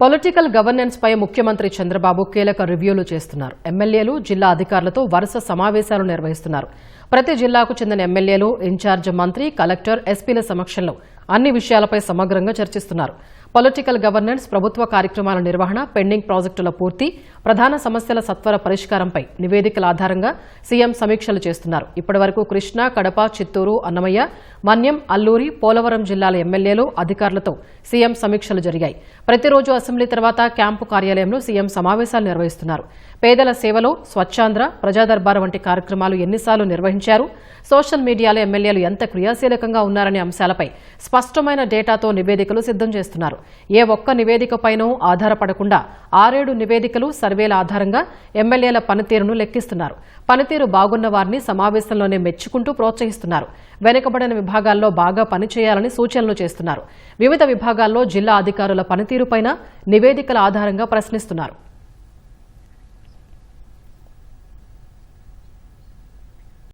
Political governance పై ముఖ్యమంత్రి చంద్రబాబు కీలక రివ్యూలు చేస్తున్నారు. ఎమ్మెల్యేలు, జిల్లా అధికారులతో వరుస సమావేశాలు నిర్వహిస్తున్నారు. ప్రతి జిల్లాకు చెందిన ఎమ్మెల్యేలు, ఇన్ఛార్జ్ మంత్రి, కలెక్టర్, ఎస్పీల సమక్షంలో అన్ని విషయాలపై సమగ్రంగా చర్చిస్తున్నారు. పొలిటికల్ గవర్నెన్స్, ప్రభుత్వ కార్యక్రమాల నిర్వహణ, పెండింగ్ ప్రాజెక్టుల పూర్తి, ప్రధాన సమస్యల సత్వర పరిష్కారంపై నివేదికల ఆధారంగా సీఎం సమీక్షలు చేస్తున్నారు. ఇప్పటివరకు కృష్ణా, కడప, చిత్తూరు, అన్నమయ్య, మన్యం, అల్లూరి, పోలవరం జిల్లాల ఎమ్మెల్యేలు, అధికారులతో సీఎం సమీక్షలు జరిగాయి. ప్రతిరోజు అసెంబ్లీ తర్వాత క్యాంపు కార్యాలయంలో సీఎం సమావేశాలు నిర్వహిస్తున్నారు. పేదల సేవలో స్వచ్ఛాంధ్ర, ప్రజాదర్బార్ వంటి కార్యక్రమాలు ఎన్నిసార్లు నిర్వహించారు, సోషల్ మీడియాలో ఎమ్మెల్యేలు ఎంత క్రియాశీలకంగా ఉన్నారనే అంశాలపై స్పష్టమైన డేటాతో నివేదికలు సిద్దం చేస్తున్నారు. ఏ ఒక్క నివేదికపైనూ ఆధారపడకుండా 6-7 నివేదికలు, సర్వేల ఆధారంగా ఎమ్మెల్యేల పనితీరును లెక్కిస్తున్నారు. పనితీరు బాగున్న వారిని సమావేశంలోనే మెచ్చుకుంటూ ప్రోత్సహిస్తున్నారు. వెనుకబడిన విభాగాల్లో బాగా పనిచేయాలని సూచనలు చేస్తున్నారు. వివిధ విభాగాల్లో జిల్లా అధికారుల పనితీరుపైన నివేదికల ఆధారంగా ప్రశ్నిస్తున్నారు.